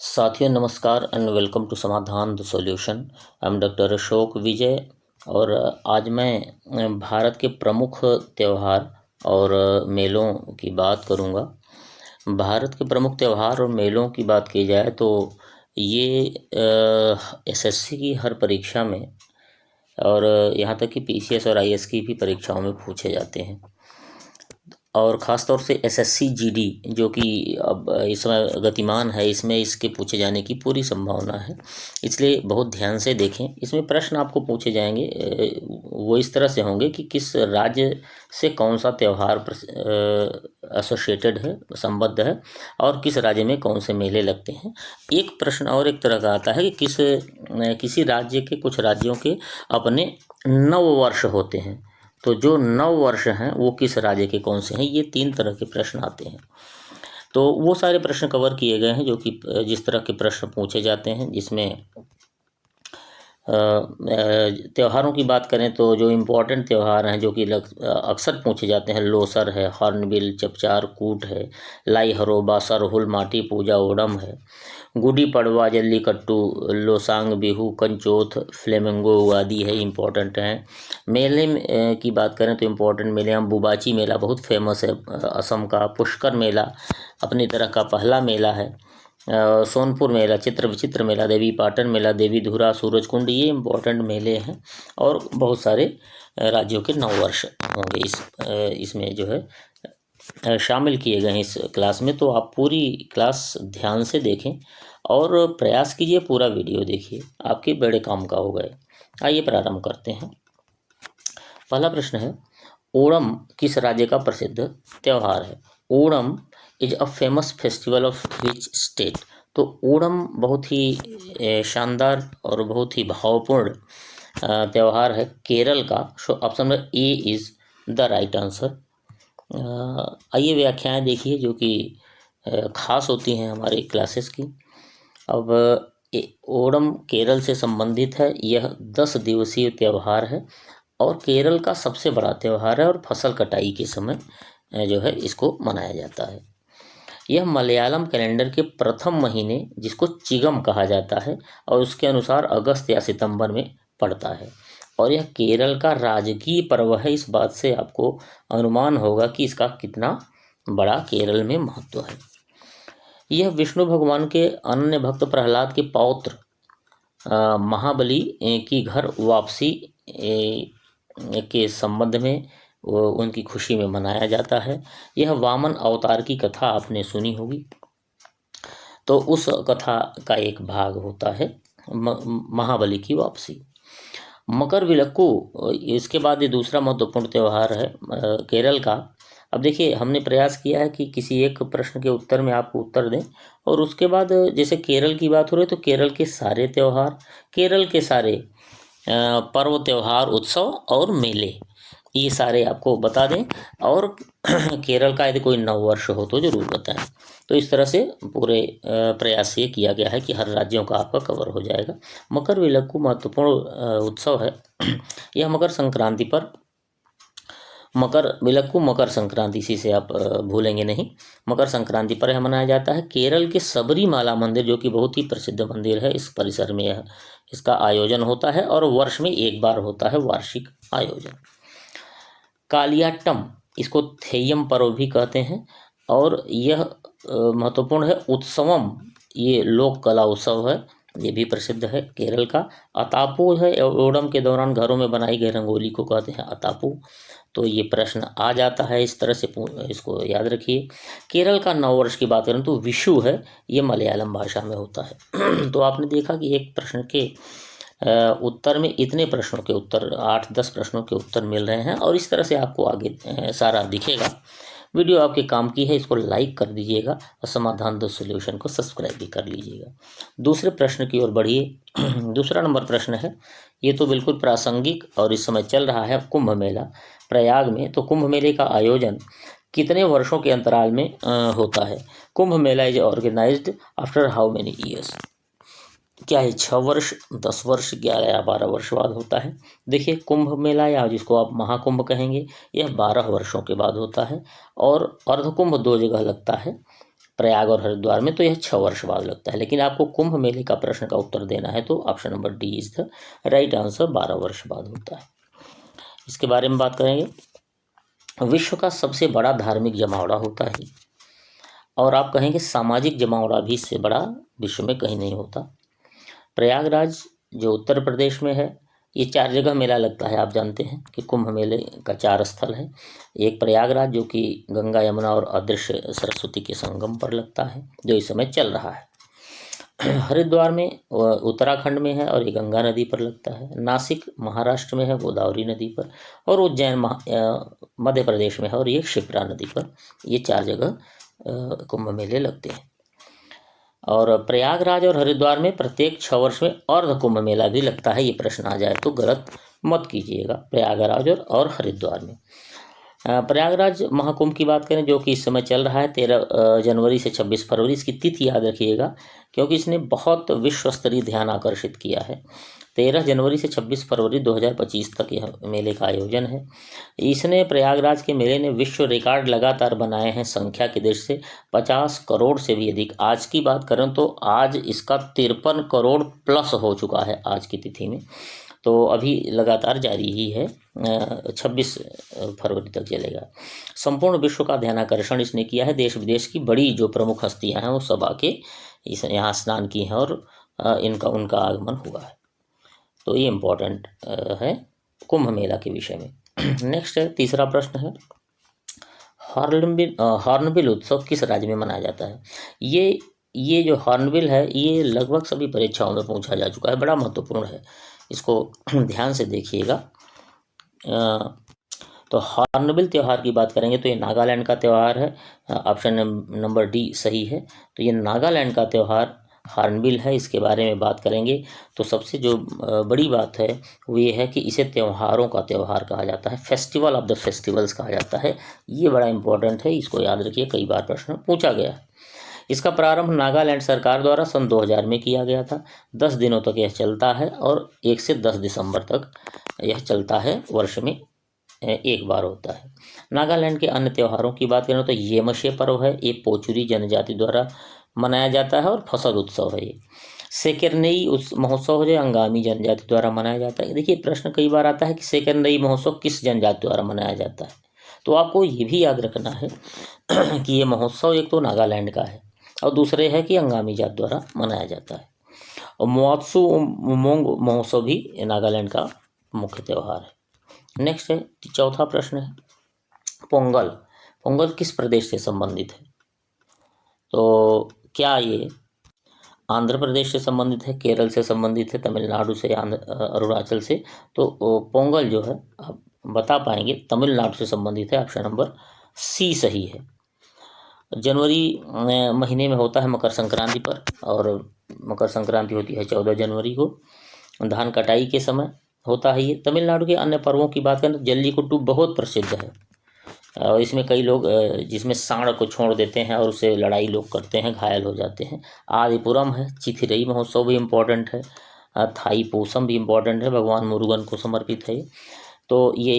साथियों नमस्कार and welcome to Samadhan the solution. I am doctor Ashok Vijay और आज मैं भारत के प्रमुख त्यौहार और मेलों की बात करूंगा। भारत के प्रमुख त्यौहार और मेलों की बात की जाए तो ये एसएससी की हर परीक्षा में और यहाँ तक कि पीसीएस और आईएएस की भी परीक्षाओं में पूछे जाते हैं और ख़ास तौर से एसएससी जीडी जो कि अब इस समय गतिमान है, इसमें इसके पूछे जाने की पूरी संभावना है। इसलिए बहुत ध्यान से देखें। इसमें प्रश्न आपको पूछे जाएंगे वो इस तरह से होंगे कि किस राज्य से कौन सा त्यौहार एसोसिएटेड है, संबद्ध है और किस राज्य में कौन से मेले लगते हैं। एक प्रश्न और एक तरह का आता है कि किसी राज्य के कुछ राज्यों के अपने नव वर्ष होते हैं, तो जो नव वर्ष हैं वो किस राज्य के कौन से हैं। ये 3 तरह के प्रश्न आते हैं। तो वो सारे प्रश्न कवर किए गए हैं जो कि जिस तरह के प्रश्न पूछे जाते हैं, जिसमें त्योहारों की बात करें तो जो इम्पोर्टेंट त्यौहार हैं जो कि अक्सर पूछे जाते हैं, लोसर है, हॉर्नबिल, चपचार कूट है, लाई हरोबा, सरहुल, माटी पूजा, ओणम है, गुड़ी पड़वा, जल्लीकट्टू, लोसांग बिहू, कंचोथ, फ्लेमिंगो, उगादी है, इम्पोर्टेंट हैं। मेले की बात करें तो इम्पोर्टेंट मेले अम्बुबाची मेला बहुत फेमस है असम का, पुष्कर मेला अपनी तरह का पहला मेला है, सोनपुर मेला, चित्र विचित्र मेला, देवी पाटन मेला, देवी धुरा, सूरजकुंड, ये इम्पोर्टेंट मेले हैं और बहुत सारे राज्यों के नववर्ष होंगे इसमें जो है शामिल किए गए हैं इस क्लास में। तो आप पूरी क्लास ध्यान से देखें और प्रयास कीजिए, पूरा वीडियो देखिए, आपके बड़े काम का हो गए। आइए प्रारंभ करते हैं। पहला प्रश्न है, ओणम किस राज्य का प्रसिद्ध त्यौहार है? Onam is a famous festival of which state? तो ओणम बहुत ही शानदार और बहुत ही भावपूर्ण त्यौहार है केरल का। So option number A is the right answer. आइए व्याख्याएं देखिए जो कि खास होती हैं हमारी क्लासेस की। अब ओणम केरल से संबंधित है। यह 10 दिवसीय त्यौहार है और केरल का सबसे बड़ा त्यौहार है और फसल कटाई के समय जो है इसको मनाया जाता है। यह मलयालम कैलेंडर के प्रथम महीने जिसको चिगम कहा जाता है और उसके अनुसार अगस्त या सितंबर में पड़ता है और यह केरल का राजकीय पर्व है। इस बात से आपको अनुमान होगा कि इसका कितना बड़ा केरल में महत्व है। यह विष्णु भगवान के अनन्य भक्त प्रहलाद के पौत्र महाबली की घर वापसी के संबंध में उनकी खुशी में मनाया जाता है। यह वामन अवतार की कथा आपने सुनी होगी, तो उस कथा का एक भाग होता है महाबली की वापसी। मकर विलक्कू इसके बाद ये दूसरा महत्वपूर्ण त्यौहार है केरल का। अब देखिए, हमने प्रयास किया है कि किसी एक प्रश्न के उत्तर में आपको उत्तर दें और उसके बाद जैसे केरल की बात हो रही है तो केरल के सारे त्यौहार, केरल के सारे पर्व, त्यौहार, उत्सव और मेले, ये सारे आपको बता दें और केरल का यदि कोई नववर्ष हो तो ज़रूर बताएं। तो इस तरह से पूरे प्रयास ये किया गया है कि हर राज्यों का आपका कवर हो जाएगा। मकर विलक्कू महत्वपूर्ण उत्सव है। यह मकर संक्रांति पर, मकर विलक्कू मकर संक्रांति, इसी से आप भूलेंगे नहीं, मकर संक्रांति पर यह मनाया जाता है। केरल के सबरीमाला मंदिर जो कि बहुत ही प्रसिद्ध मंदिर है, इस परिसर में यह इसका आयोजन होता है और वर्ष में एक बार होता है वार्षिक आयोजन। कालियाट्टम, इसको थेयम पर्व भी कहते हैं और यह महत्वपूर्ण है। उत्सवम, ये लोक कला उत्सव है, ये भी प्रसिद्ध है केरल का। अतापू है, ओणम के दौरान घरों में बनाई गई रंगोली को कहते हैं अतापू। तो ये प्रश्न आ जाता है, इस तरह से इसको याद रखिए। केरल का नववर्ष की बात करें तो विशु है, ये मलयालम भाषा में होता है। तो आपने देखा कि एक प्रश्न के उत्तर में इतने प्रश्नों के उत्तर, 8-10 प्रश्नों के उत्तर मिल रहे हैं और इस तरह से आपको आगे सारा दिखेगा। वीडियो आपके काम की है, इसको लाइक कर दीजिएगा और समाधान द सॉल्यूशन को सब्सक्राइब भी कर लीजिएगा। दूसरे प्रश्न की ओर बढ़िए। दूसरा नंबर प्रश्न है, ये तो बिल्कुल प्रासंगिक और इस समय चल रहा है कुंभ मेला प्रयाग में। तो कुंभ मेले का आयोजन कितने वर्षों के अंतराल में होता है? Kumbh Mela is organised after how many years? क्या है 6 वर्ष, 10 वर्ष, 11 या 12 वर्ष बाद होता है? देखिए, कुंभ मेला या जिसको आप महाकुंभ कहेंगे, यह 12 वर्षों के बाद होता है और अर्धकुंभ 2 जगह लगता है। प्रयाग और हरिद्वार में, तो यह 6 वर्ष बाद लगता है। लेकिन आपको कुंभ मेले का प्रश्न का उत्तर देना है तो option number D is the right answer, 12 वर्ष बाद होता है। इसके बारे में बात करेंगे। विश्व का सबसे बड़ा धार्मिक जमावड़ा होता है, और आप कहेंगे सामाजिक जमावड़ा भी इससे बड़ा विश्व में कहीं नहीं होता। प्रयागराज जो उत्तर प्रदेश में है, ये 4 जगह मेला लगता है। आप जानते हैं कि कुंभ मेले का 4 स्थल है। एक प्रयागराज जो कि गंगा यमुना और अदृश्य सरस्वती के संगम पर लगता है, जो इस समय चल रहा है। हरिद्वार में उत्तराखंड में है और ये गंगा नदी पर लगता है। नासिक महाराष्ट्र में है, गोदावरी नदी पर। और उज्जैन मध्य प्रदेश में है और ये क्षिप्रा नदी पर। ये 4 जगह कुंभ मेले लगते हैं। और प्रयागराज और हरिद्वार में प्रत्येक 6 वर्ष में अर्ध कुंभ मेला भी लगता है। ये प्रश्न आ जाए तो गलत मत कीजिएगा, प्रयागराज और हरिद्वार में। प्रयागराज महाकुंभ की बात करें जो कि इस समय चल रहा है 13 जनवरी से 26 फरवरी, इसकी तिथि याद रखिएगा क्योंकि इसने बहुत विश्व स्तरीय ध्यान आकर्षित किया है। 13 जनवरी से 26 फरवरी 2025 तक यह मेले का आयोजन है। इसने प्रयागराज के मेले ने विश्व रिकॉर्ड लगातार बनाए हैं संख्या की दृष्टि से, 50 करोड़ से भी अधिक। आज की बात करें तो आज इसका 53 करोड़ प्लस हो चुका है आज की तिथि में। तो अभी लगातार जारी ही है, 26 फरवरी तक चलेगा। संपूर्ण विश्व का ध्यानाकर्षण इसने किया है। देश विदेश की बड़ी जो प्रमुख हस्तियां हैं वो सब आके इस यहाँ स्नान की हैं और उनका आगमन हुआ है। तो ये इम्पोर्टेंट है कुंभ मेला के विषय में। नेक्स्ट है, तीसरा प्रश्न है, हॉर्नबिल उत्सव किस राज्य में मनाया जाता है? ये जो हॉर्नबिल है ये लगभग सभी परीक्षाओं में पूछा जा चुका है, बड़ा महत्वपूर्ण है, इसको ध्यान से देखिएगा। तो हॉर्नबिल त्यौहार की बात करेंगे तो ये नागालैंड का त्यौहार है। ऑप्शन नंबर डी सही है। तो ये नागालैंड का त्यौहार हॉर्नबिल है। इसके बारे में बात करेंगे तो सबसे जो बड़ी बात है वो ये है कि इसे त्योहारों का त्यौहार कहा जाता है, फेस्टिवल ऑफ द फेस्टिवल्स कहा जाता है। ये बड़ा इंपॉर्टेंट है, इसको याद रखिए, कई बार प्रश्न पूछा गया है। इसका प्रारंभ नागालैंड सरकार द्वारा सन 2000 में किया गया था। 10 दिनों तक यह चलता है और 1 से 10 दिसंबर तक यह चलता है, वर्ष में एक बार होता है। नागालैंड के अन्य त्योहारों की बात करें तो येमशे पर्व है, ये पोचुरी जनजाति द्वारा मनाया जाता है और फसल उत्सव है। ये सेकेरनई महोत्सव है, अंगामी जनजाति द्वारा मनाया जाता है। देखिए प्रश्न कई बार आता है कि सेकेरनई महोत्सव किस जनजाति द्वारा मनाया जाता है, तो आपको ये भी याद रखना है कि ये महोत्सव एक तो नागालैंड का है और दूसरे है कि अंगामी जाति द्वारा मनाया जाता है। और मोत्सु उमंग महोत्सव भी नागालैंड का मुख्य त्यौहार है। नेक्स्ट है, चौथा प्रश्न है, पोंगल किस प्रदेश से संबंधित है? तो क्या ये आंध्र प्रदेश से संबंधित है, केरल से संबंधित है, तमिलनाडु से, अरुणाचल से? तो पोंगल जो है आप बता पाएंगे तमिलनाडु से संबंधित है, ऑप्शन नंबर सी सही है। जनवरी महीने में होता है मकर संक्रांति पर, और मकर संक्रांति होती है 14 जनवरी को। धान कटाई के समय होता है ये। तमिलनाडु के अन्य पर्वों की बात करें तो जल्लीकट्टू बहुत प्रसिद्ध है, और इसमें कई लोग जिसमें सांड को छोड़ देते हैं और उससे लड़ाई लोग करते हैं, घायल हो जाते हैं। आदिपुरम है, चिथिरई महोत्सव भी इम्पोर्टेंट है, थाई पोसम भी इम्पोर्टेंट है, भगवान मुरुगन को समर्पित है। तो ये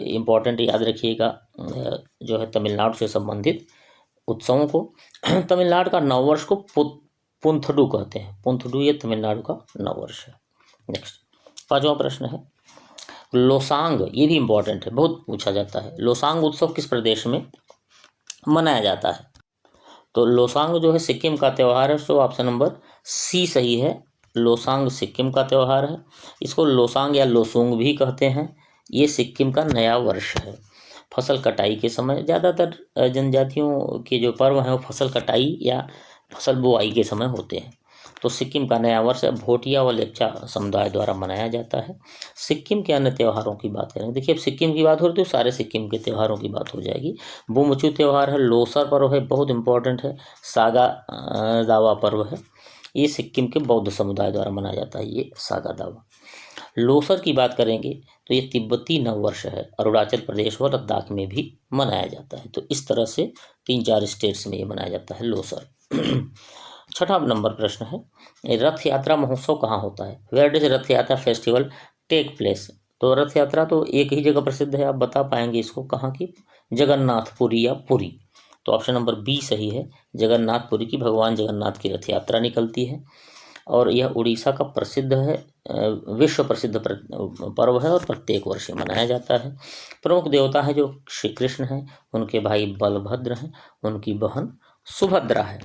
इम्पोर्टेंट याद रखिएगा जो है तमिलनाडु से संबंधित उत्सवों को। तमिलनाडु का नववर्ष को पुंथडू कहते हैं, पुंथडू ये तमिलनाडु का नववर्ष है। नेक्स्ट, पांचवा प्रश्न है, लोसांग, ये भी इम्पोर्टेंट है, बहुत पूछा जाता है। लोसांग उत्सव किस प्रदेश में मनाया जाता है? तो लोसांग जो है सिक्किम का त्यौहार है, सो ऑप्शन नंबर सी सही है। लोसांग सिक्किम का त्यौहार है। इसको लोसांग या लोसुंग भी कहते हैं। ये सिक्किम का नया वर्ष है। फसल कटाई के समय, ज़्यादातर जनजातियों के जो पर्व हैं वो फसल कटाई या फसल बुआई के समय होते हैं। तो सिक्किम का नया वर्ष भोटिया व लेप्चा समुदाय द्वारा मनाया जाता है। सिक्किम के अन्य त्योहारों की बात करें, देखिए अब सिक्किम की बात हो रही तो सारे सिक्किम के त्योहारों की बात हो जाएगी। बुमचू त्यौहार है, लोसर पर्व है, बहुत इंपॉर्टेंट है। सागा दावा पर्व है, ये सिक्किम के बौद्ध समुदाय द्वारा मनाया जाता है, ये सागा दावा। लोसर की बात करेंगे तो ये तिब्बती नववर्ष है, अरुणाचल प्रदेश और लद्दाख में भी मनाया जाता है। तो इस तरह से 3-4 स्टेट्स में ये मनाया जाता है लोसर। छठा नंबर प्रश्न है, रथ यात्रा महोत्सव कहाँ होता है? वेयर डज रथ यात्रा फेस्टिवल टेक प्लेस? तो रथ यात्रा तो एक ही जगह प्रसिद्ध है, आप बता पाएंगे इसको कहाँ की? जगन्नाथपुरी या पुरी। तो ऑप्शन नंबर बी सही है। जगन्नाथपुरी की भगवान जगन्नाथ की रथ यात्रा निकलती है और यह उड़ीसा का प्रसिद्ध है, विश्व प्रसिद्ध पर्व है और प्रत्येक वर्ष मनाया जाता है। प्रमुख देवता है जो श्री कृष्ण हैं, उनके भाई बलभद्र हैं, उनकी बहन सुभद्रा है।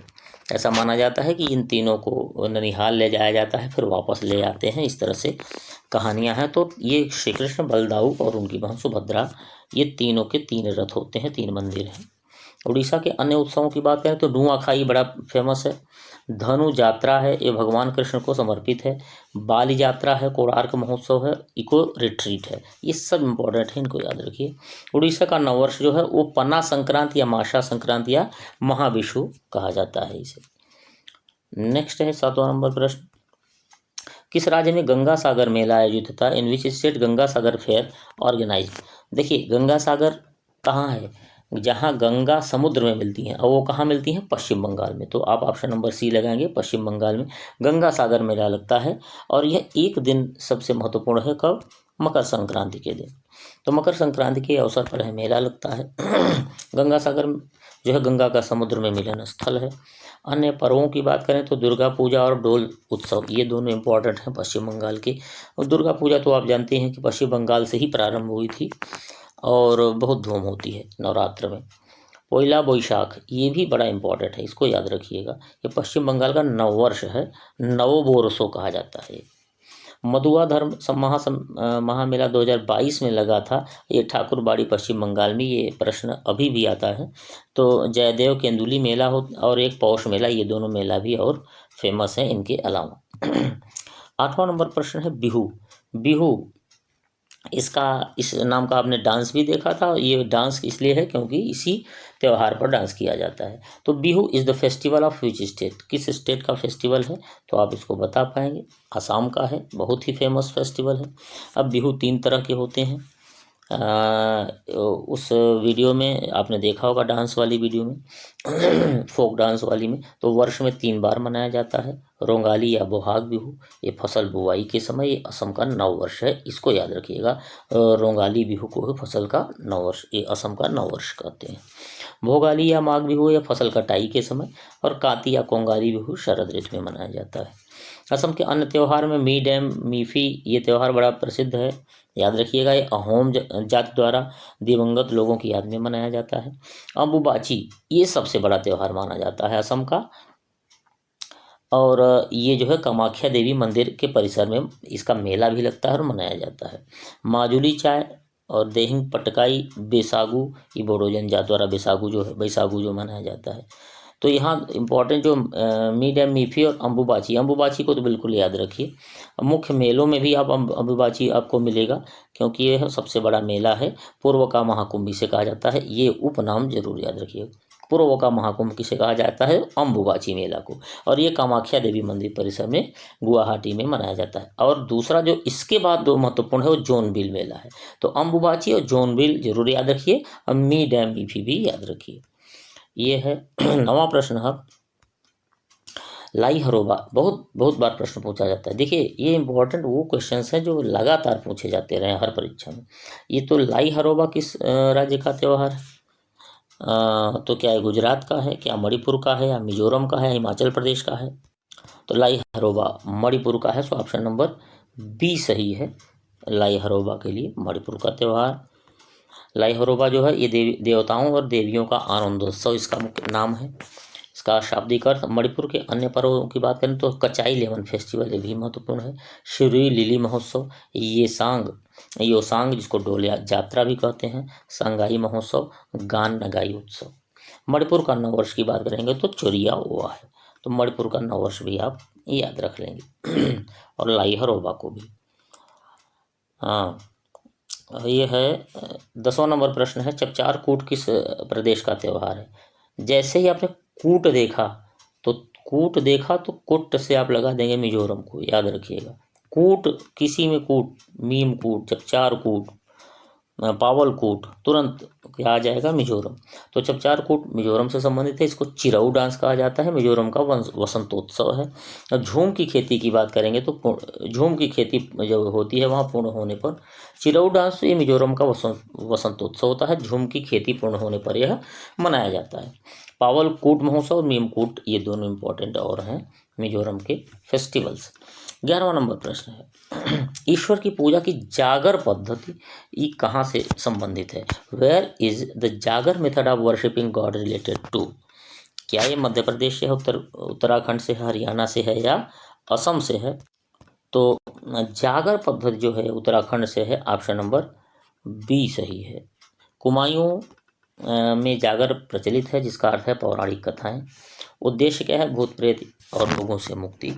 ऐसा माना जाता है कि इन तीनों को ननिहाल ले जाया जाता है, फिर वापस ले आते हैं। इस तरह से कहानियां हैं। तो ये श्री कृष्ण, बलदाऊ और उनकी बहन सुभद्रा, ये तीनों के 3 रथ होते हैं, 3 मंदिर हैं। उड़ीसा के अन्य उत्सवों की बात करें तो नुआखाई बड़ा फेमस है। धनु यात्रा है, ये भगवान कृष्ण को समर्पित है। बाली यात्रा है, कोणार्क महोत्सव है, इको रिट्रीट है। ये सब इंपॉर्टेंट है, इनको याद रखिए। उड़ीसा का नववर्ष जो है वो पन्ना संक्रांति या माशा संक्रांति या महाविषु कहा जाता है इसे। नेक्स्ट है 7वां नंबर प्रश्न, किस राज्य में गंगा सागर मेला आयोजित था? In which state Ganga Sagar fair organise? देखिए, गंगा सागर कहाँ है? जहाँ गंगा समुद्र में मिलती हैं, और वो कहाँ मिलती हैं? पश्चिम बंगाल में। तो आप ऑप्शन नंबर सी लगाएंगे, पश्चिम बंगाल में गंगा सागर मेला लगता है। और यह एक दिन सबसे महत्वपूर्ण है, कब? मकर संक्रांति के दिन। तो मकर संक्रांति के अवसर पर यह मेला लगता है। गंगा सागर जो है गंगा का समुद्र में मिलन स्थल है। अन्य पर्वों की बात करें तो दुर्गा पूजा और डोल उत्सव, ये दोनों इंपॉर्टेंट हैं पश्चिम बंगाल के। और दुर्गा पूजा तो आप जानते हैं कि पश्चिम बंगाल से ही प्रारंभ हुई थी और बहुत धूम होती है नवरात्र में। पोइला बोईशाख, ये भी बड़ा इंपॉर्टेंट है, इसको याद रखिएगा। ये पश्चिम बंगाल का नववर्ष है, नवोबोरसो कहा जाता है। मधुआ धर्म महामेला 2022 में लगा था, ये ठाकुरबाड़ी पश्चिम बंगाल में। ये प्रश्न अभी भी आता है। तो जयदेव केंदुली मेला हो और एक पौष मेला, ये दोनों मेला भी और फेमस है इनके अलावा। 8वां नंबर प्रश्न है बिहू। बिहू, इस नाम का आपने डांस भी देखा था। ये डांस इसलिए है क्योंकि इसी त्यौहार पर डांस किया जाता है। तो Bihu is the festival of which state? किस स्टेट का फेस्टिवल है? तो आप इसको बता पाएंगे, असम का है, बहुत ही फेमस फेस्टिवल है। अब बिहू 3 तरह के होते हैं। उस वीडियो में आपने देखा होगा, डांस वाली वीडियो में, फोक डांस वाली में। तो वर्ष में 3 बार मनाया जाता है। रोंगाली या बोहाग बिहू, ये फसल बुआई के समय, ये असम का नववर्ष है, इसको याद रखिएगा। रोंगाली बिहू को फसल का नववर्ष, ये असम का नववर्ष कहते हैं। भोगाली या माघ बिहू या फसल कटाई के समय, और काती या कोंगाली बिहू शरद ऋतु में मनाया जाता है। असम के अन्य त्यौहार में मी डैम मीफी, ये त्यौहार बड़ा प्रसिद्ध है, याद रखिएगा। ये अहोम जाति द्वारा दिवंगत लोगों की याद में मनाया जाता है। अम्बुबाची, ये सबसे बड़ा त्यौहार माना जाता है असम का, और ये जो है कामाख्या देवी मंदिर के परिसर में इसका मेला भी लगता है और मनाया जाता है। माजुली चाय और देहिंग पटकाई बेसागु, ये बोडो जनजाति द्वारा बैसागु जो मनाया जाता है। तो यहाँ इंपॉर्टेंट जो मी डैम मीफी और अम्बुबाची को तो बिल्कुल याद रखिए। मुख्य मेलों में भी आप अम्बुबाची आपको मिलेगा, क्योंकि यह सबसे बड़ा मेला है। पूर्व का महाकुंभ इसे कहा जाता है, ये उपनाम जरूर याद रखिए। पूर्व का महाकुंभ किसे कहा जाता है? अम्बुबाची मेला को। और ये कामाख्या देवी मंदिर परिसर में गुवाहाटी में मनाया जाता है। और दूसरा जो इसके बाद 2 महत्वपूर्ण है वो जोनबिल मेला है। तो अम्बुबाची और जोनबिल जरूर याद रखिए, और मी डैम मीफी भी याद रखिए। ये है 9वां प्रश्न है लाई हरोबा, बहुत बार प्रश्न पूछा जाता है। देखिए, ये इंपॉर्टेंट वो क्वेश्चंस हैं जो लगातार पूछे जाते रहे हर परीक्षा में। ये तो लाई हरोबा किस राज्य का त्यौहार है? तो क्या है, गुजरात का है, क्या मणिपुर का है, या मिजोरम का है, हिमाचल प्रदेश का है? तो लाई हरोबा मणिपुर का है। सो ऑप्शन नंबर बी सही है, लाई हरोबा के लिए मणिपुर का त्यौहार। लाई हरोबा जो है ये देवताओं और देवियों का आनंदोत्सव इसका मुख्य नाम है। इसका शाब्दिक अर्थ, मणिपुर के अन्य पर्वों की बात करें तो कचाई लेमन फेस्टिवल, ये भी महत्वपूर्ण है। शिरुई लिली महोत्सव, योसांग जिसको डोल यात्रा भी कहते हैं, संगाई महोत्सव, गान नगाई उत्सव। मणिपुर का नववर्ष की बात करेंगे तो चोरिया ओवा है। तो मणिपुर का नववर्ष भी आप याद रख लेंगे और लाई हरोबा को भी। हाँ, ये है 10वां नंबर प्रश्न है चपचार कूट किस प्रदेश का त्यौहार है? जैसे ही आपने कूट देखा तो कुट से आप लगा देंगे मिजोरम को, याद रखिएगा। कूट, किसी में कूट, मीम कूट, चपचार कूट, पावल कूट, तुरंत क्या आ जाएगा, मिजोरम। तो चपचार कूट मिजोरम से संबंधित है, इसको चिराऊ डांस कहा जाता है, मिजोरम का वसंतोत्सव है। अब झूम की खेती की बात करेंगे तो झूम की खेती जो होती है वहाँ पूर्ण होने पर चिराऊ डांस, ये मिजोरम का वसंतोत्सव होता है। झूम की खेती पूर्ण होने पर यह मनाया जाता है। पावल कूट महोत्सव और मीमकूट, ये दोनों इंपॉर्टेंट और हैं मिजोरम के फेस्टिवल्स। 11वां नंबर प्रश्न है ईश्वर की पूजा की जागर पद्धति ये कहाँ से संबंधित है? Where is the Jagar method of worshipping god related to? क्या ये मध्य प्रदेश से है, उत्तराखंड से है, हरियाणा से है या असम से है? तो जागर पद्धति जो है उत्तराखंड से है, ऑप्शन नंबर बी सही है। कुमायूं में जागर प्रचलित है, जिसका अर्थ है पौराणिक कथाएं। उद्देश्य क्या है? भूत प्रेत और लोगों से मुक्ति।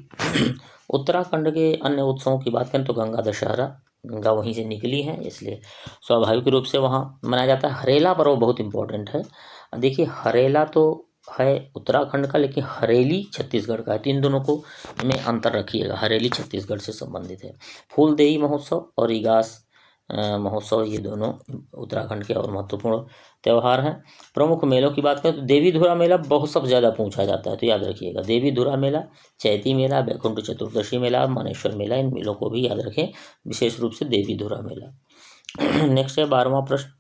उत्तराखंड के अन्य उत्सवों की बात करें तो गंगा दशहरा, गंगा वहीं से निकली है इसलिए स्वाभाविक रूप से वहाँ मनाया जाता है। हरेला पर्व बहुत इंपॉर्टेंट है। देखिए हरेला तो है उत्तराखंड का, लेकिन हरेली छत्तीसगढ़ का है, तो इन दोनों को में अंतर रखिएगा। हरेली छत्तीसगढ़ से संबंधित है। फूलदेई महोत्सव और इगास महोत्सव, ये दोनों उत्तराखंड के और महत्वपूर्ण त्यौहार हैं। प्रमुख मेलों की बात करें तो देवी धुरा मेला बहुत सबसे ज़्यादा पूछा जाता है, तो याद रखिएगा देवी धुरा मेला, चैती मेला, बैकुंठ चतुर्दशी मेला, मानेश्वर मेला, इन मेलों को भी याद रखें, विशेष रूप से देवी धुरा मेला। नेक्स्ट है 12वां प्रश्न,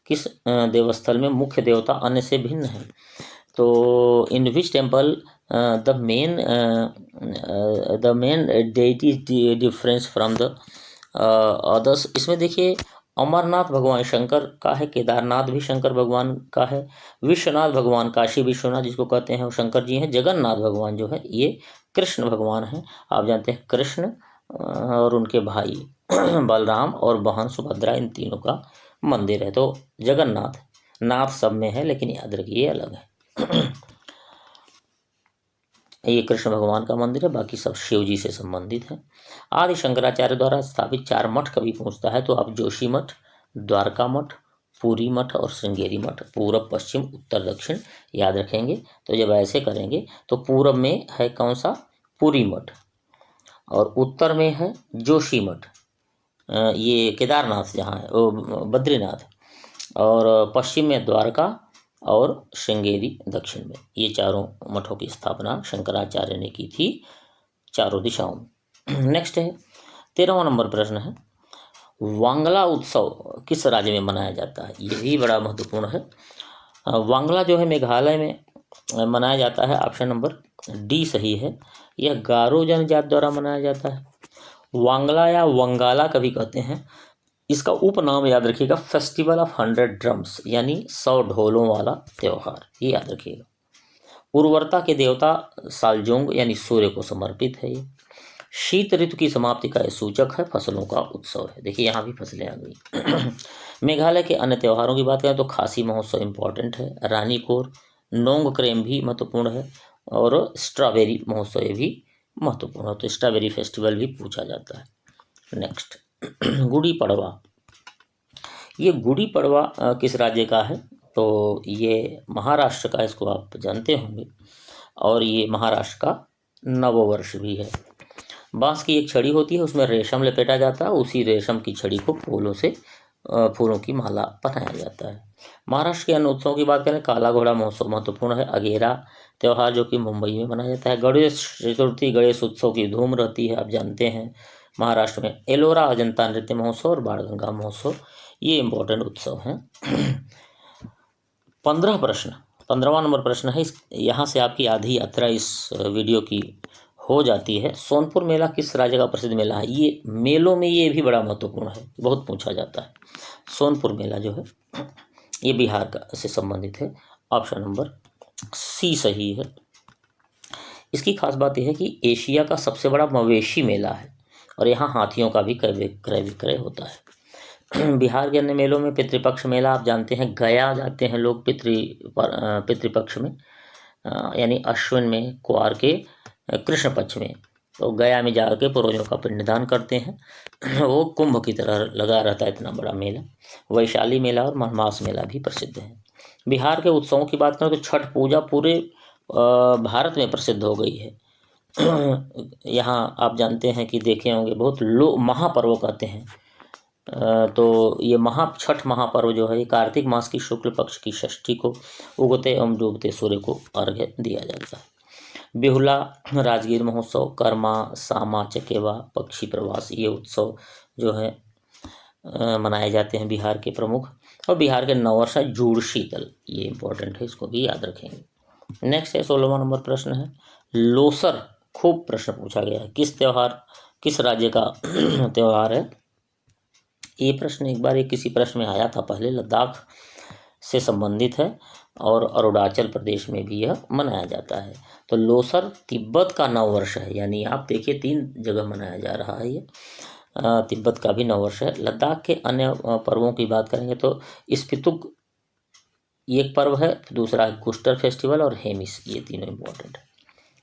किस देवस्थल में मुख्य देवता अन्य से भिन्न है? तो in which temple the main deity difference from the others? इसमें देखिए अमरनाथ भगवान शंकर का है, केदारनाथ भी शंकर भगवान का है, विश्वनाथ भगवान काशी विश्वनाथ जिसको कहते हैं वो शंकर जी हैं, जगन्नाथ भगवान जो है ये कृष्ण भगवान हैं। आप जानते हैं कृष्ण और उनके भाई बलराम और बहन सुभद्रा, इन तीनों का मंदिर है। तो जगन्नाथ नाथ सब में है, लेकिन याद रखिए अलग है। ये कृष्ण भगवान का मंदिर है, बाकी सब शिव जी से संबंधित है। आदि शंकराचार्य द्वारा स्थापित 4 मठ कभी पूछता है तो आप जोशी मठ, द्वारका मठ, पूरी मठ और श्रृंगेरी मठ, पूरब पश्चिम उत्तर दक्षिण याद रखेंगे। तो जब ऐसे करेंगे तो पूरब में है कौन सा? पूरी मठ, और उत्तर में है जोशी मठ, ये केदारनाथ जहाँ है वो बद्रीनाथ, और पश्चिम में द्वारका और श्रृंगेरी दक्षिण में। ये चारों मठों की स्थापना शंकराचार्य ने की थी चारों दिशाओं में। नेक्स्ट है 13वां नंबर प्रश्न है वांगला उत्सव किस राज्य में मनाया जाता है? ये भी बड़ा महत्वपूर्ण है। वांगला जो है मेघालय में मनाया जाता है, ऑप्शन नंबर डी सही है। यह गारो जनजाति द्वारा मनाया जाता है। वांगला या वंगाला कभी कहते हैं। इसका उपनाम याद रखिएगा फेस्टिवल ऑफ 100 ड्रम्स, यानी 100 ढोलों वाला त्यौहार, ये याद रखिएगा। उर्वरता के देवता सालजोंग यानी सूर्य को समर्पित है ये। शीत ऋतु की समाप्ति का यह सूचक है। फसलों का उत्सव है। देखिए यहाँ भी फसलें आ गई। मेघालय के अन्य त्योहारों की बात करें तो खासी महोत्सव इंपॉर्टेंट है। रानीकोर नोंगक्रेम भी महत्वपूर्ण है, और स्ट्रॉबेरी महोत्सव ये भी महत्वपूर्ण है, तो स्ट्रॉबेरी फेस्टिवल भी पूछा जाता है। नेक्स्ट गुड़ी पड़वा, ये गुड़ी पड़वा किस राज्य का है? तो ये महाराष्ट्र का, इसको आप जानते होंगे, और ये महाराष्ट्र का नववर्ष भी है। बांस की एक छड़ी होती है, उसमें रेशम लपेटा जाता है, उसी रेशम की छड़ी को फूलों की माला बनाया जाता है। महाराष्ट्र के अन्य उत्सवों की बात करें, काला घोड़ा महोत्सव महत्वपूर्ण है। अगेरा त्यौहार जो कि मुंबई में मनाया जाता है। गणेश चतुर्थी गणेश उत्सव की धूम रहती है, आप जानते हैं। महाराष्ट्र में एलोरा अजंता नृत्य महोत्सव और बाणगंगा महोत्सव, ये इंपॉर्टेंट उत्सव हैं। 15वां नंबर प्रश्न है, यहाँ से आपकी आधी यात्रा इस वीडियो की हो जाती है। सोनपुर मेला किस राज्य का प्रसिद्ध मेला है? ये मेलों में ये भी बड़ा महत्वपूर्ण है, बहुत पूछा जाता है। सोनपुर मेला जो है ये बिहार का से संबंधित है, ऑप्शन नंबर सी सही है। इसकी खास बात यह है कि एशिया का सबसे बड़ा मवेशी मेला है, और यहाँ हाथियों का भी क्रय विक्रय होता है। बिहार के अन्य मेलों में पितृपक्ष मेला, आप जानते हैं गया जाते हैं लोग पितृपक्ष में, यानी अश्विन में कुआर के कृष्ण पक्ष में, तो गया में जाकर पूर्वजों का पिंडदान करते हैं। वो कुंभ की तरह लगा रहता है, इतना बड़ा मेला। वैशाली मेला और मनमास मेला भी प्रसिद्ध है। बिहार के उत्सवों की बात करें तो छठ पूजा पूरे भारत में प्रसिद्ध हो गई है। यहाँ आप जानते हैं कि देखे होंगे बहुत लोग महापर्व कहते हैं तो ये छठ महापर्व जो है ये कार्तिक मास की शुक्ल पक्ष की षष्ठी को उगते एवं डूबते सूर्य को अर्घ्य दिया जाता है। बेहुला, राजगीर महोत्सव, कर्मा, सामा चकेवा, पक्षी प्रवास, ये उत्सव जो है मनाए जाते हैं बिहार के प्रमुख। और बिहार के नववर्ष है जूड़ शीतल, ये इंपॉर्टेंट है, इसको भी याद रखेंगे। नेक्स्ट है 16वां नंबर प्रश्न है लोसर। खूब प्रश्न पूछा गया है, किस राज्य का त्यौहार है। ये प्रश्न एक बार किसी प्रश्न में आया था पहले, लद्दाख से संबंधित है और अरुणाचल प्रदेश में भी यह मनाया जाता है। तो लोसर तिब्बत का नववर्ष है, यानी आप देखिए 3 जगह मनाया जा रहा है ये। तिब्बत का भी नववर्ष है। लद्दाख के अन्य पर्वों की बात करेंगे तो स्पितुक एक पर्व है, दूसरा है कुस्टर फेस्टिवल और हेमिस, ये तीनों इंपॉर्टेंट है।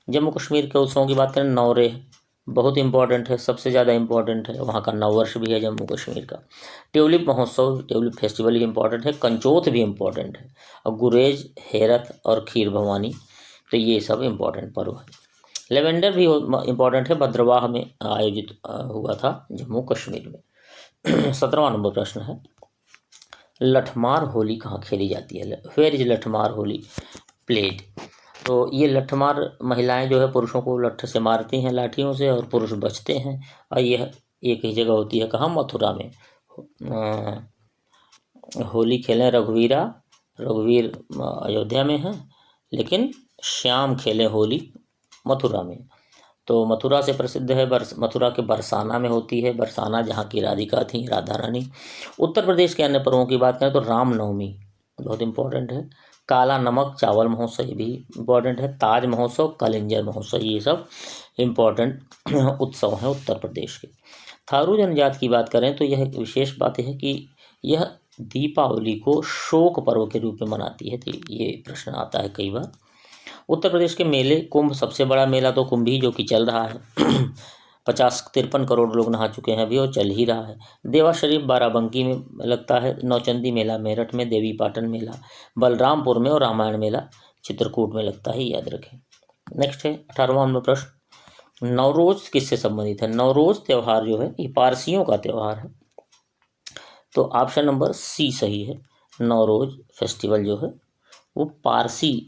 जम्मू कश्मीर के उत्सवों की बात करें, नौरे बहुत इंपॉर्टेंट है, सबसे ज़्यादा इंपॉर्टेंट है, वहाँ का नववर्ष भी है जम्मू कश्मीर का। ट्यूलिप महोत्सव, ट्यूलिप फेस्टिवल भी इंपॉर्टेंट है, कंचोथ भी इंपॉर्टेंट है, और गुरेज, हेरत और खीर भवानी, तो ये सब इंपॉर्टेंट पर्व है। लेवेंडर भी इंपॉर्टेंट है, भद्रवाह में आयोजित हुआ था जम्मू कश्मीर में। 17वां नंबर प्रश्न है लठमार होली कहाँ खेली जाती है। Where is Lathmar Holi played. तो ये लठमार महिलाएं जो है पुरुषों को लठ से मारती हैं, लाठियों से, और पुरुष बचते हैं। और यह एक ही जगह होती है, कहाँ, मथुरा में। होली खेलें रघुवीर अयोध्या में है, लेकिन श्याम खेलें होली मथुरा में। तो मथुरा से प्रसिद्ध है, मथुरा के बरसाना में होती है, बरसाना जहाँ की राधिका थी, राधा रानी। उत्तर प्रदेश के अन्य पर्वों की बात करें तो रामनवमी बहुत इंपॉर्टेंट है, काला नमक चावल महोत्सव ये भी इम्पोर्टेंट है, ताज महोत्सव, कलिंजर महोत्सव, ये सब इम्पोर्टेंट उत्सव हैं उत्तर प्रदेश के। थारू जनजाति की बात करें तो यह एक विशेष बात है कि यह दीपावली को शोक पर्व के रूप में मनाती है। तो ये प्रश्न आता है कई बार। उत्तर प्रदेश के मेले, कुंभ सबसे बड़ा मेला तो कुंभ ही जो कि चल रहा है 53 करोड़ लोग नहा चुके हैं अभी और चल ही रहा है। देवा शरीफ बाराबंकी में लगता है, नौचंदी मेला मेरठ में, देवी पाटन मेला बलरामपुर में, और रामायण मेला चित्रकूट में लगता है, याद रखें। नेक्स्ट है 18वां नंबर प्रश्न नवरोज किससे संबंधित है। नवरोज त्यौहार जो है ये पारसियों का त्यौहार है, तो ऑप्शन नंबर सी सही है। नवरोज फेस्टिवल जो है वो पारसियों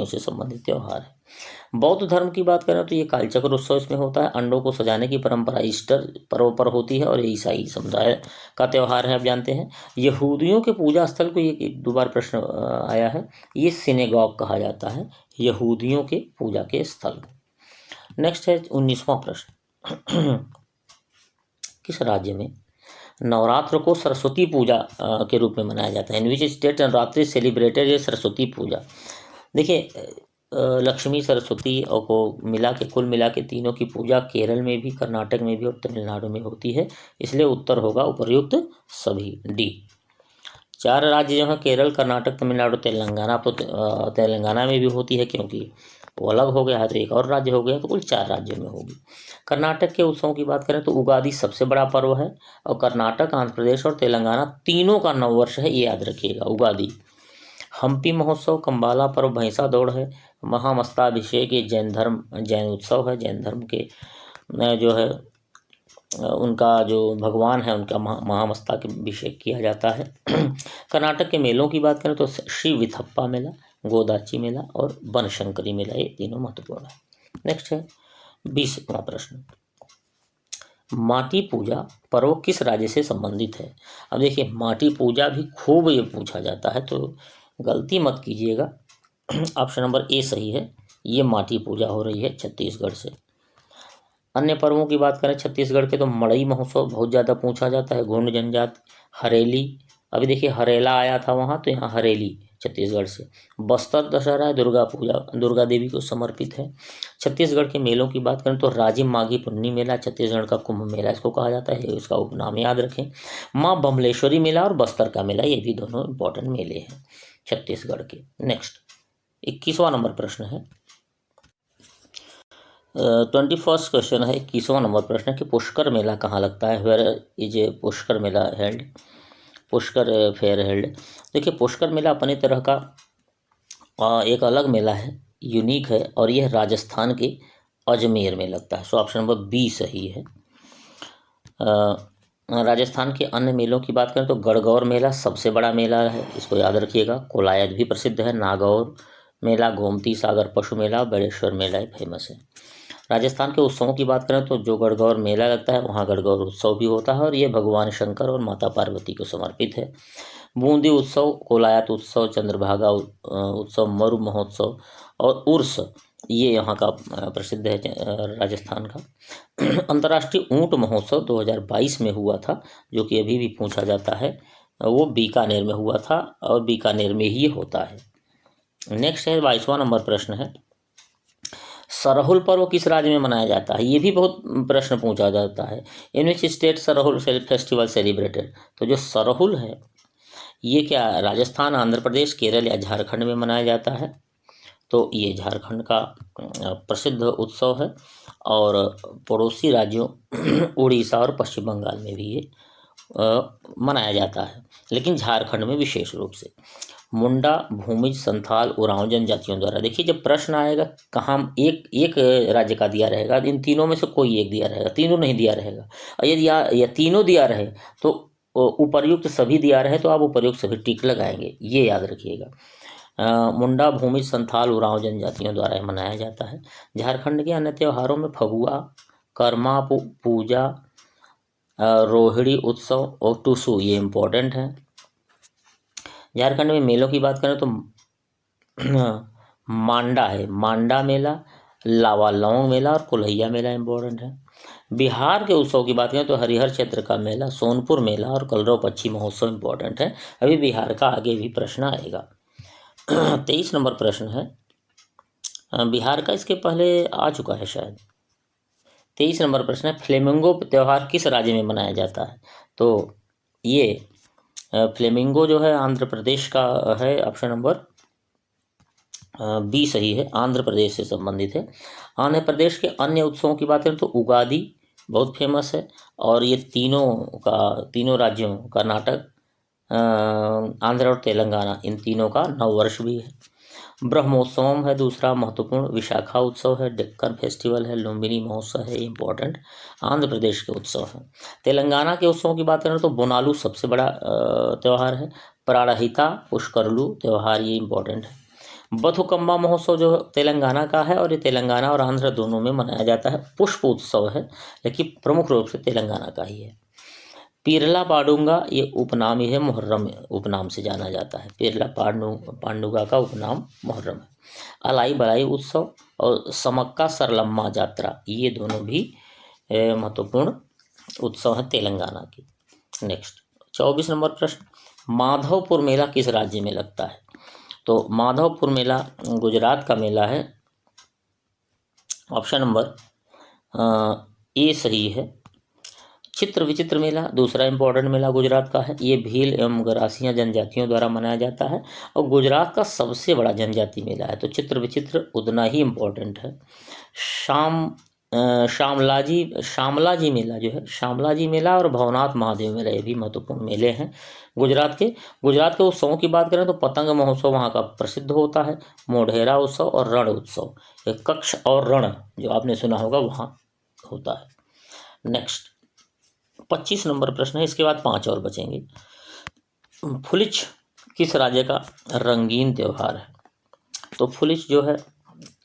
से संबंधित त्यौहार है। बौद्ध धर्म की बात करें तो ये कालचक्र उत्सव इसमें होता है, अंडों को सजाने की परंपरा ईस्टर पर्व पर होती है, और ये ईसाई समुदाय का त्यौहार है, आप जानते हैं। यहूदियों के पूजा स्थल को ये 2 बार प्रश्न आया है, ये सिनेगॉग कहा जाता है, यहूदियों के पूजा के स्थल। नेक्स्ट है 19वां प्रश्न किस राज्य में नवरात्र को सरस्वती पूजा के रूप में मनाया जाता है। In which state Navratri celebrated ये सरस्वती पूजा। देखिए लक्ष्मी सरस्वती और को कुल मिला के तीनों की पूजा केरल में भी, कर्नाटक में भी और तमिलनाडु में होती है, इसलिए उत्तर होगा उपर्युक्त सभी, डी। 4 राज्य जो हैं केरल, कर्नाटक, तमिलनाडु, तेलंगाना। तो तेलंगाना में भी होती है क्योंकि वो अलग हो गया है, तो एक और राज्य हो गया, तो कुल 4 राज्यों में होगी। कर्नाटक के उत्सवों की बात करें तो उगादि सबसे बड़ा पर्व है, और कर्नाटक, आंध्र प्रदेश और तेलंगाना तीनों का नववर्ष है, ये याद रखिएगा, उगादि। हम्पी महोत्सव, कंबाला पर्व, भैंसा दौड़ है, महामस्ताभिषेक ये जैन उत्सव है, जैन धर्म के जो है उनका जो भगवान है उनका महामस्तकाभिषेक किया जाता है। कर्नाटक के मेलों की बात करें तो श्री विथप्पा मेला, गोदाची मेला और बनशंकरी मेला, ये तीनों महत्वपूर्ण है। नेक्स्ट है 20वां प्रश्न माटी पूजा पर्व किस राज्य से संबंधित है। अब देखिए माटी पूजा भी खूब ये पूछा जाता है, तो गलती मत कीजिएगा, ऑप्शन नंबर ए सही है, ये माटी पूजा हो रही है छत्तीसगढ़ से। अन्य पर्वों की बात करें छत्तीसगढ़ के तो मड़ई महोत्सव बहुत ज़्यादा पूछा जाता है, गोंड जनजाति, हरेली, अभी देखिए हरेला आया था वहाँ, तो यहाँ हरेली छत्तीसगढ़ से। बस्तर दशहरा है, दुर्गा पूजा दुर्गा देवी को समर्पित है। छत्तीसगढ़ के मेलों की बात करें तो राजिम माघी पुन्नी मेला, छत्तीसगढ़ का कुंभ मेला इसको कहा जाता है, इसका उपनाम याद रखें। माँ बमलेश्वरी मेला और बस्तर का मेला, ये भी दोनों इंपॉर्टेंट मेले हैं छत्तीसगढ़ के। नेक्स्ट 21वां नंबर प्रश्न है 21st क्वेश्चन है, 21वां नंबर प्रश्न है कि पुष्कर मेला कहाँ लगता है। Where is Pushkar mela held, Pushkar fair held. देखिए पुष्कर मेला अपनी तरह का एक अलग मेला है, यूनिक है, और यह राजस्थान के अजमेर में लगता है, सो ऑप्शन नंबर बी सही है। राजस्थान के अन्य मेलों की बात करें तो गणगौर मेला सबसे बड़ा मेला है, इसको याद रखिएगा। कोलायत भी प्रसिद्ध है। नागौर मेला, गोमती सागर पशु मेला, बेड़ेश्वर मेला फेमस है। राजस्थान के उत्सवों की बात करें तो जो गणगौर मेला लगता है वहाँ गणगौर उत्सव भी होता है और ये भगवान शंकर और माता पार्वती को समर्पित है। बूंदी उत्सव, कोलायत उत्सव, चंद्रभागा उत्सव, मरु महोत्सव और उर्स, ये यहाँ का प्रसिद्ध है राजस्थान का। अंतर्राष्ट्रीय ऊंट महोत्सव 2022 में हुआ था, जो कि अभी भी पूछा जाता है, वो बीकानेर में हुआ था और बीकानेर में ही होता है। नेक्स्ट है 22वां नंबर प्रश्न है, सरहुल पर्व किस राज्य में मनाया जाता है? ये भी बहुत प्रश्न पूछा जाता है। In which state Sarhul festival celebrated? तो जो सरहुल है ये क्या राजस्थान, आंध्र प्रदेश, केरल या झारखंड में मनाया जाता है? तो ये झारखंड का प्रसिद्ध उत्सव है और पड़ोसी राज्यों उड़ीसा और पश्चिम बंगाल में भी ये मनाया जाता है, लेकिन झारखंड में विशेष रूप से। मुंडा, भूमिज, संथाल, उरांव जनजातियों द्वारा। देखिए जब प्रश्न आएगा कहाँ एक एक राज्य का दिया रहेगा, इन तीनों में से कोई एक दिया रहेगा, तीनों नहीं दिया रहेगा। और यदि या तीनों दिया रहे तो उपर्युक्त सभी दिया रहे तो आप उपर्युक्त सभी टिक लगाएंगे, ये याद रखिएगा। मुंडा, भूमिज, संथाल, उरांव जनजातियों द्वारा मनाया जाता है। झारखंड के अन्य त्योहारों में फगुआ, कर्मा पूजा, रोहिणी उत्सव और टुसु ये इम्पोर्टेंट है। झारखंड में मेलों की बात करें तो मांडा है, मांडा मेला, लावालौंग मेला और कुल्हैया मेला इम्पोर्टेंट है। बिहार के उत्सव की बात करें तो हरिहर क्षेत्र का मेला, सोनपुर मेला और कलरव पक्षी महोत्सव इम्पोर्टेंट है। अभी बिहार का आगे भी प्रश्न आएगा। 23 नंबर प्रश्न है, बिहार का इसके पहले आ चुका है शायद। 23 नंबर प्रश्न है, फ्लेमिंगो त्यौहार किस राज्य में मनाया जाता है? तो ये फ्लेमिंगो जो है आंध्र प्रदेश का है। ऑप्शन नंबर बी सही है, आंध्र प्रदेश से संबंधित है। आंध्र प्रदेश के अन्य उत्सवों की बात करें तो उगादी बहुत फेमस है और ये तीनों राज्यों कर्नाटक, आंध्र और तेलंगाना, इन तीनों का नववर्ष भी है। ब्रह्मोत्सवम है दूसरा महत्वपूर्ण। विशाखा उत्सव है, डेक्कन फेस्टिवल है, लुम्बिनी महोत्सव है, इम्पोर्टेंट आंध्र प्रदेश के उत्सव हैं। तेलंगाना के उत्सवों की बात करें तो बोनालू सबसे बड़ा त्यौहार है। प्राणहिता पुष्करलू त्यौहार ये इम्पोर्टेंट है। बथुकम्मा महोत्सव जो तेलंगाना का है और ये तेलंगाना और आंध्र दोनों में मनाया जाता है। पुष्प उत्सव है लेकिन प्रमुख रूप से तेलंगाना का ही है। पीरला पांडुगा ये उपनाम ही है, मुहर्रम उपनाम से जाना जाता है। पीरला पांडुगा का उपनाम मुहर्रम है। अलाई बलाई उत्सव और समक्का सरलम्मा यात्रा ये दोनों भी महत्वपूर्ण उत्सव हैं तेलंगाना की। नेक्स्ट 24 नंबर प्रश्न, माधवपुर मेला किस राज्य में लगता है? तो माधवपुर मेला गुजरात का मेला है। ऑप्शन नंबर ए सही है। चित्र विचित्र मेला दूसरा इम्पोर्टेंट मेला गुजरात का है। ये भील एवं गरासिया जनजातियों द्वारा मनाया जाता है और गुजरात का सबसे बड़ा जनजाति मेला है, तो चित्र विचित्र उतना ही इम्पोर्टेंट है। शामलाजी मेला जो है, शामलाजी मेला और भवनाथ महादेव मेला ये भी महत्वपूर्ण मेले हैं गुजरात के उत्सवों की बात करें तो पतंग महोत्सव वहाँ का प्रसिद्ध होता है। मोढेरा उत्सव और रण उत्सव, कक्ष और रण जो आपने सुना होगा वहाँ होता है। नेक्स्ट 25 नंबर प्रश्न है, इसके बाद 5 और बचेंगे। फुलिच किस राज्य का रंगीन त्यौहार है? तो फुलिच जो है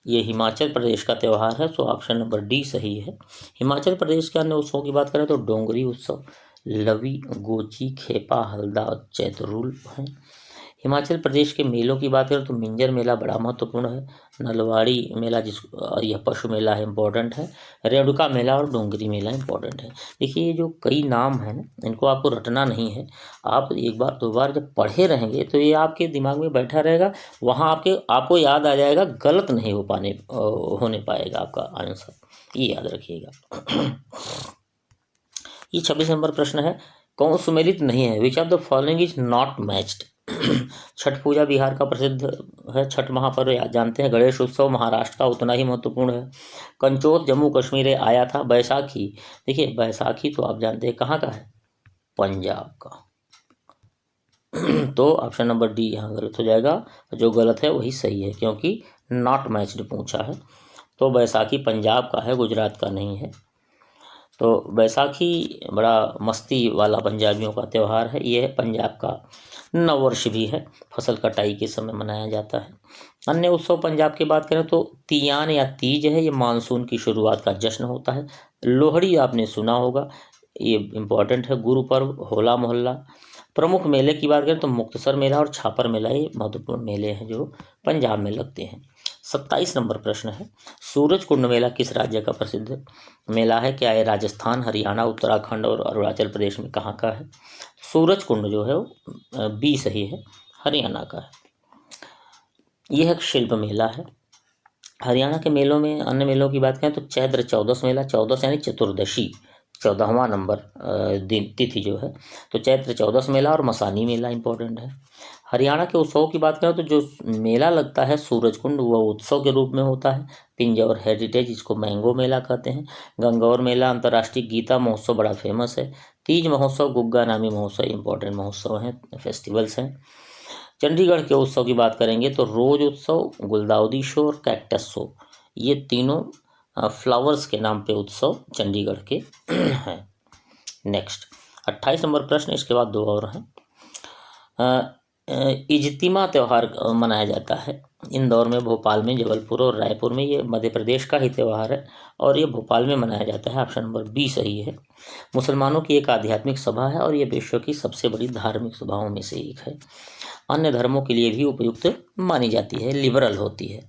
ये हिमाचल प्रदेश का त्यौहार है, तो ऑप्शन नंबर डी सही है। हिमाचल प्रदेश के अन्य उत्सवों की बात करें तो डोंगरी उत्सव, लवी, गोची, खेपा, हल्दा और चैतरूल हैं। हिमाचल प्रदेश के मेलों की बात करें तो मिंजर मेला बड़ा महत्वपूर्ण है। नलवाड़ी मेला और यह पशु मेला है, इम्पोर्टेंट है। रेणुका मेला और डोंगरी मेला इम्पोर्टेंट है। देखिए ये जो कई नाम हैं ना इनको आपको रटना नहीं है, आप एक बार दो बार जब पढ़े रहेंगे तो ये आपके दिमाग में बैठा रहेगा, वहाँ आपको याद आ जाएगा, गलत नहीं होने पाएगा आपका आंसर, ये याद रखिएगा। ये 26 नंबर प्रश्न है, कौन सुमेलित नहीं है? Which of the following is not matched? Chhath Puja Bihar का प्रसिद्ध है, छठ महापर्व जानते हैं। गणेश उत्सव महाराष्ट्र का उतना ही महत्वपूर्ण है। कंचोत जम्मू कश्मीर आया था। बैसाखी, देखिए बैसाखी तो आप जानते हैं कहाँ का है, पंजाब का। तो ऑप्शन नंबर डी यहाँ गलत हो जाएगा, जो गलत है वही सही है क्योंकि नॉट मैच्ड पूछा है। तो बैसाखी पंजाब का है, गुजरात का नहीं है। तो बैसाखी बड़ा मस्ती वाला पंजाबियों का त्यौहार है। ये पंजाब का नववर्ष भी है, फसल कटाई के समय मनाया जाता है। अन्य उत्सव पंजाब की बात करें तो तियान या तीज है, ये मानसून की शुरुआत का जश्न होता है। लोहड़ी आपने सुना होगा, ये इम्पोर्टेंट है। गुरु पर्व, होला मोहल्ला। प्रमुख मेले की बात करें तो मुक्तसर मेला और छापर मेला, ये महत्वपूर्ण मेले हैं जो पंजाब में लगते हैं। 27 नंबर प्रश्न है, सूरज कुंड मेला किस राज्य का प्रसिद्ध मेला है? क्या ये राजस्थान, हरियाणा, उत्तराखंड और अरुणाचल प्रदेश में कहाँ का है? सूरज कुंड जो है वो बी सही है, हरियाणा का है। यह एक शिल्प मेला है। हरियाणा के मेलों में, अन्य मेलों की बात करें तो चैत्र चौदस मेला, चौदस यानी चतुर्दशी, 14वां नंबर दिन तिथि जो है, तो चैत्र चौदस मेला और मसानी मेला इंपॉर्टेंट है। हरियाणा के उत्सवों की बात करें तो जो मेला लगता है सूरज कुंड, वह उत्सव के रूप में होता है। पिंजौर हेरिटेज, जिसको मैंगो मेला कहते हैं। गंगौर मेला, अंतर्राष्ट्रीय गीता महोत्सव बड़ा फेमस है। तीज महोत्सव, गुग्गा नामी महोत्सव, इंपॉर्टेंट महोत्सव हैं, फेस्टिवल्स हैं। चंडीगढ़ के उत्सव की बात करेंगे तो रोज उत्सव, गुलदाउदी शो और कैक्टस शो, ये तीनों फ्लावर्स के नाम पे उत्सव चंडीगढ़ के हैं। नेक्स्ट 28 नंबर प्रश्न, इसके बाद दो और हैं। इज्तिमा त्यौहार मनाया जाता है इंदौर में, भोपाल में, जबलपुर और रायपुर में। ये मध्य प्रदेश का ही त्यौहार है और ये भोपाल में मनाया जाता है। ऑप्शन नंबर बी सही है। मुसलमानों की एक आध्यात्मिक सभा है और ये विश्व की सबसे बड़ी धार्मिक सभाओं में से एक है। अन्य धर्मों के लिए भी उपयुक्त मानी जाती है, लिबरल होती है।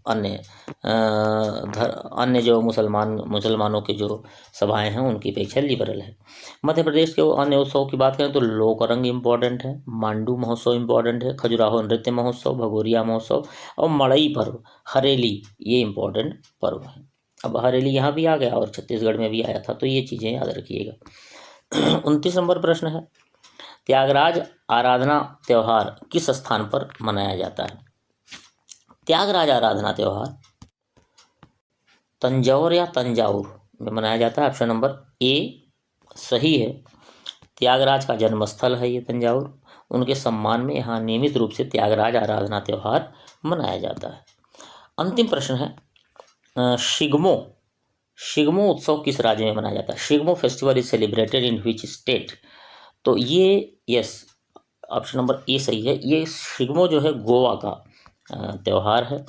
अन्य जो मुसलमानों की जो सभाएं हैं उनकी अपेक्षा लिबरल है। मध्य प्रदेश के अन्य उत्सवों की बात करें तो लोकरंग इम्पोर्टेंट है, मांडू महोत्सव इम्पोर्टेंट है, खजुराहो नृत्य महोत्सव, भगोरिया महोत्सव और मड़ई पर्व, हरेली, ये इम्पोर्टेंट पर्व है। अब हरेली यहाँ भी आ गया और छत्तीसगढ़ में भी आया था, तो ये चीज़ें याद रखिएगा। 29 नंबर प्रश्न है, त्यागराज आराधना त्यौहार किस स्थान पर मनाया जाता है? त्यागराज आराधना त्यौहार तंजौर या तंजाउर में मनाया जाता है। ऑप्शन नंबर ए सही है। त्यागराज का जन्मस्थल है ये तंजाउर। उनके सम्मान में यहाँ नियमित रूप से त्यागराज आराधना त्यौहार मनाया जाता है। अंतिम प्रश्न है, शिग्मो उत्सव किस राज्य में मनाया जाता है? Shigmo festival is celebrated in which state? तो ये यस, ऑप्शन नंबर ए सही है। ये शिग्मो जो है गोवा का त्यौहार है।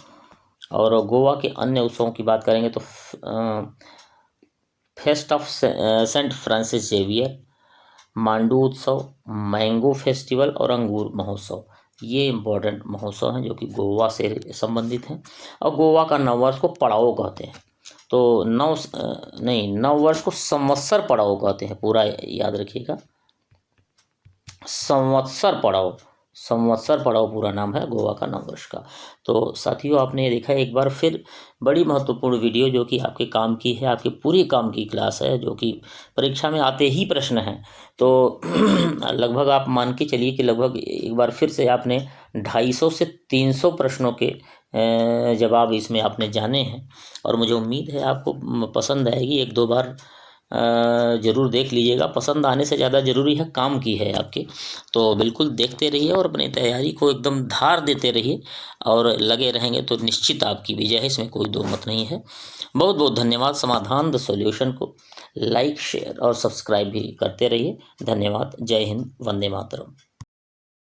और गोवा के अन्य उत्सवों की बात करेंगे तो feast of saint Francis Xavier, Mandu Utsav, mango festival और अंगूर महोत्सव, ये इम्पोर्टेंट महोत्सव हैं जो कि गोवा से संबंधित हैं। और गोवा का नववर्ष को पड़ाव कहते हैं। तो नववर्ष को संवत्सर पड़ाव कहते हैं, पूरा याद रखिएगा। संवत्सर पड़ाव पूरा नाम है गोवा का नववर्ष का। तो साथियों, आपने देखा एक बार फिर बड़ी महत्वपूर्ण वीडियो जो कि आपके काम की है, आपके पूरे काम की क्लास है, जो कि परीक्षा में आते ही प्रश्न हैं। तो लगभग आप मान के चलिए कि लगभग एक बार फिर से आपने 250 से 300 प्रश्नों के जवाब इसमें आपने जाने हैं। और मुझे उम्मीद है आपको पसंद आएगी। एक दो बार ज़रूर देख लीजिएगा। पसंद आने से ज़्यादा ज़रूरी है काम की है आपके। तो बिल्कुल देखते रहिए और अपनी तैयारी को एकदम धार देते रहिए, और लगे रहेंगे तो निश्चित आपकी विजय है, इसमें कोई दो मत नहीं है। बहुत बहुत धन्यवाद। समाधान द सॉल्यूशन को लाइक, शेयर और सब्सक्राइब भी करते रहिए। धन्यवाद। जय हिंद, वंदे मातरम।